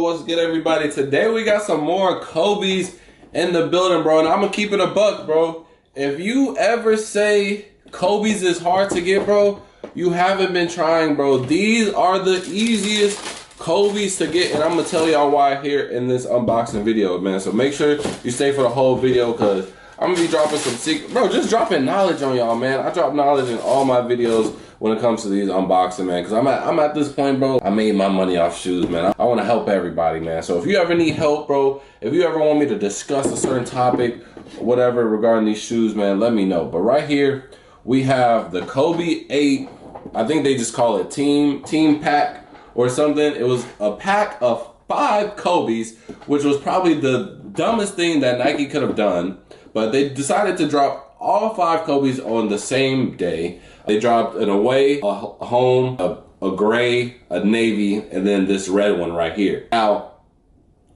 What's good, everybody? Today we got some more Kobe's in the building, bro, and I'm gonna keep it a buck, bro. If you ever say Kobe's is hard to get, bro, you haven't been trying, bro. These are the easiest Kobe's to get, and I'm gonna tell y'all why here in this unboxing video, man. So make sure you stay for the whole video, because I'm gonna be dropping some secret, bro, just dropping knowledge on y'all, man. I drop knowledge in all my videos when it comes to these unboxing, man, because I'm at this point, bro. I made my money off shoes, man. I want to help everybody, man. So if you ever need help, bro, if you ever want me to discuss a certain topic, whatever regarding these shoes, man, let me know. But right here we have the Kobe 8. I think they just call it team pack or something. It was a pack of 5 Kobe's, which was probably the dumbest thing that Nike could have done. But they decided to drop all 5 Kobe's on the same day. They dropped an away, a home, a gray, a navy, and then this red one right here. Now,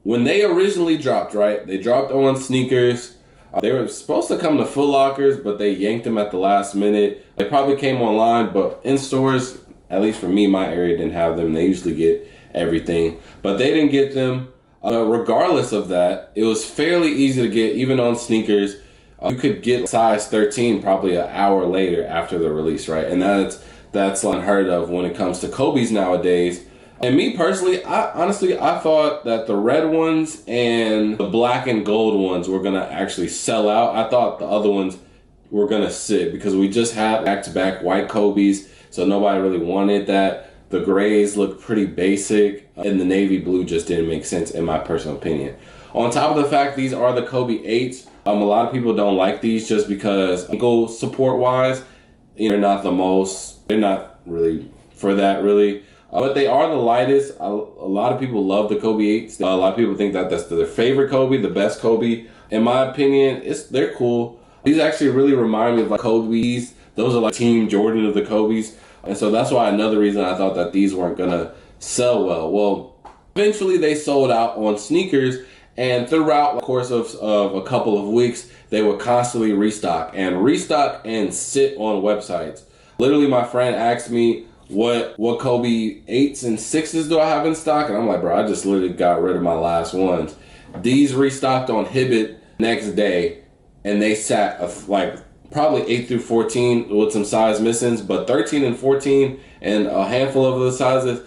when they originally dropped, right, they dropped on sneakers. They were supposed to come to Foot Lockers, but they yanked them at the last minute. They probably came online, but in stores, at least for me, my area didn't have them. They usually get everything, but they didn't get them. Regardless of that, it was fairly easy to get, even on sneakers. You could get size 13 probably an hour later after the release, right? And that's unheard of when it comes to Kobe's nowadays. And me personally, I thought that the red ones and the black and gold ones were gonna actually sell out. I thought the other ones were gonna sit because we just had back-to-back white Kobe's, so nobody really wanted that. The grays looked pretty basic, and the navy blue just didn't make sense in my personal opinion. On top of the fact these are the Kobe 8s, a lot of people don't like these just because ankle support wise, they're not the most, they're not really for that really. But they are the lightest. A lot of people love the Kobe 8s. A lot of people think that that's their favorite Kobe, the best Kobe. In my opinion, they're cool. These actually really remind me of like Kobe's. Those are like Team Jordan of the Kobe's. And so that's why another reason I thought that these weren't gonna sell well. Well, eventually they sold out on sneakers, and throughout the course of a couple of weeks, they would constantly restock and sit on websites. Literally, my friend asked me what Kobe 8s and 6s do I have in stock, and I'm like, bro, I just literally got rid of my last ones. These restocked on Hibbett next day, and they sat like probably 8 through 14 with some size missings, but 13 and 14 and a handful of the sizes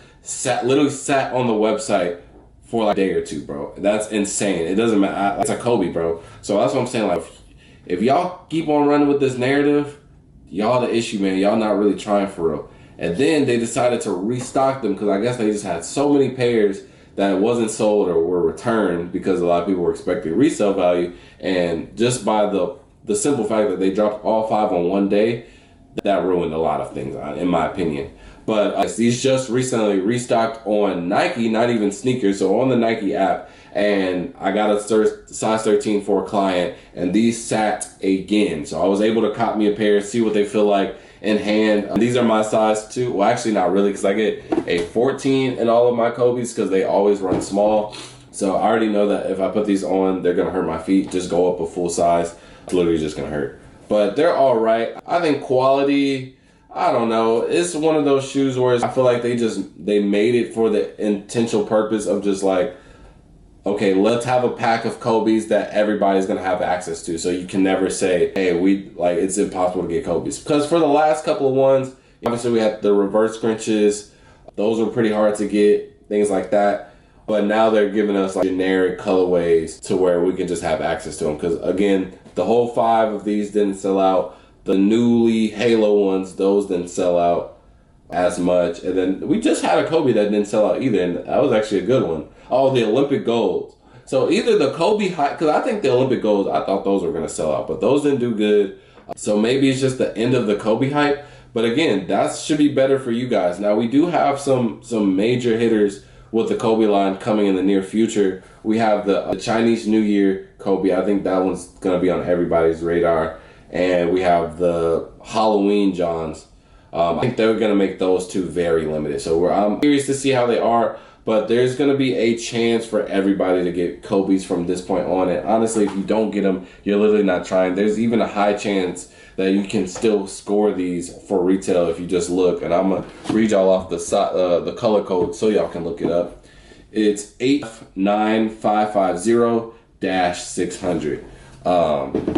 literally sat on the website for like a day or two, bro. That's insane. It doesn't matter. It's a Kobe, bro. So that's what I'm saying. Like, if y'all keep on running with this narrative, y'all the issue, man. Y'all not really trying for real. And then they decided to restock them because I guess they just had so many pairs that wasn't sold or were returned because a lot of people were expecting resale value. And just by the simple fact that they dropped all 5 on one day, that ruined a lot of things, in my opinion. But these just recently restocked on Nike, not even sneakers, so on the Nike app. And I got a size 13 for a client, and these sat again. So I was able to cop me a pair, see what they feel like in hand. These are my size 2. Well, actually not really, because I get a 14 in all of my Kobe's because they always run small. So I already know that if I put these on, they're going to hurt my feet. Just go up a full size. It's literally just going to hurt. But they're all right. I think quality, I don't know. It's one of those shoes where I feel like they made it for the intentional purpose of just like, okay, let's have a pack of Kobe's that everybody's gonna have access to. So you can never say, hey, it's impossible to get Kobe's. Because for the last couple of ones, obviously we had the reverse scrunches. Those were pretty hard to get, things like that. But now they're giving us like generic colorways to where we can just have access to them. Because again, the whole 5 of these didn't sell out. The newly Halo ones, those didn't sell out as much. And then we just had a Kobe that didn't sell out either, and that was actually a good one. Oh, the Olympic Golds. So either the Kobe hype, because I think the Olympic Golds, I thought those were going to sell out, but those didn't do good. So maybe it's just the end of the Kobe hype. But again, that should be better for you guys. Now, we do have some major hitters with the Kobe line coming in the near future. We have the Chinese New Year Kobe. I think that one's going to be on everybody's radar. And we have the Halloween Johns. I think they're going to make those 2 very limited. So I'm curious to see how they are. But there's going to be a chance for everybody to get Kobe's from this point on. And honestly, if you don't get them, you're literally not trying. There's even a high chance that you can still score these for retail if you just look. And I'm going to read y'all off the color code so y'all can look it up. It's 89550-600.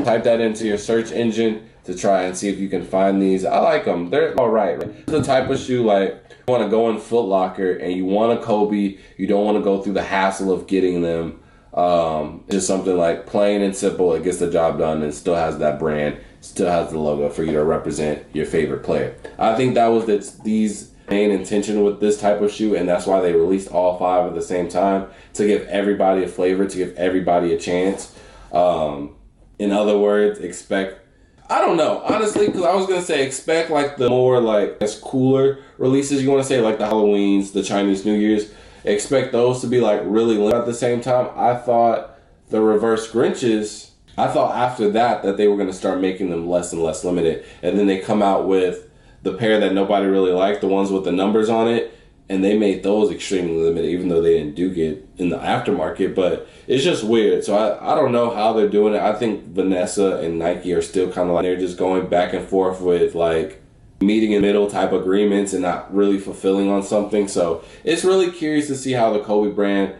Type that into your search engine to try and see if you can find these. I like them. They're all right. It's the type of shoe like you want to go in Foot Locker and you want a Kobe. You don't want to go through the hassle of getting them. It's just something like plain and simple. It gets the job done and still has that brand, still has the logo for you to represent your favorite player. I think that was these main intention with this type of shoe, and that's why they released all 5 at the same time, to give everybody a flavor, to give everybody a chance. In other words, expect, I don't know, honestly, because I was going to say expect like the more like as cooler releases, you want to say like the Halloweens, the Chinese New Year's, expect those to be like really limited. At the same time, I thought the reverse Grinches, I thought after that they were going to start making them less and less limited, and then they come out with the pair that nobody really liked, the ones with the numbers on it, and they made those extremely limited, even though they didn't do good in the aftermarket. But it's just weird. So I don't know how they're doing it. I think Vanessa and Nike are still kind of like, they're just going back and forth with like meeting in middle type agreements and not really fulfilling on something. So it's really curious to see how the Kobe brand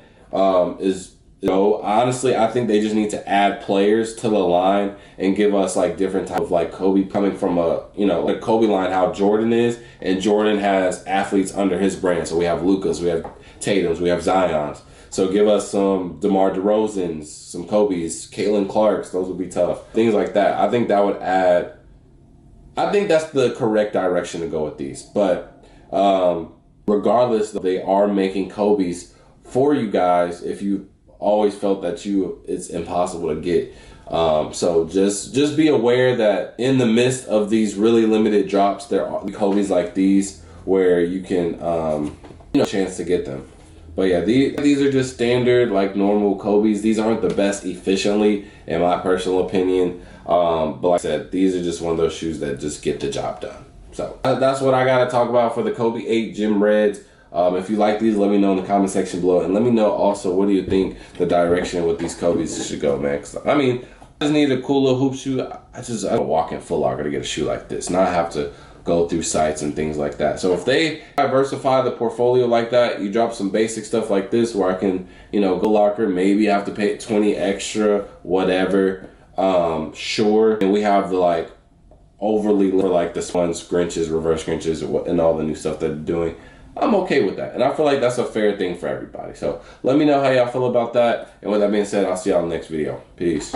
is. Honestly, I think they just need to add players to the line and give us like different type of like Kobe coming from a, like Kobe line, how Jordan is, and Jordan has athletes under his brand. So we have Lukas, we have Tatums, we have Zions. So give us some DeMar DeRozans, some Kobe's, Caitlin Clark's. Those would be tough. Things like that. I think that would add. I think that's the correct direction to go with these. But regardless, they are making Kobe's for you guys if you always felt that it's impossible to get. So just be aware that in the midst of these really limited drops, there are Kobe's like these where you can chance to get them. But yeah, these are just standard like normal Kobe's. These aren't the best efficiently in my personal opinion. But like I said, these are just one of those shoes that just get the job done. So that's what I got to talk about for the Kobe 8 Gym Reds. If you like these, let me know in the comment section below, and let me know also what do you think the direction with these Kobe's should go, man. I mean, I just need a cool little hoop shoe. I don't walk in Foot Locker to get a shoe like this, and I have to go through sites and things like that. So if they diversify the portfolio like that, you drop some basic stuff like this where I can, go Locker, maybe I have to pay 20 extra, whatever. Sure. And we have the like overly for like the ones, Grinches, reverse Grinches, and all the new stuff that they're doing. I'm okay with that. And I feel like that's a fair thing for everybody. So let me know how y'all feel about that. And with that being said, I'll see y'all in the next video. Peace.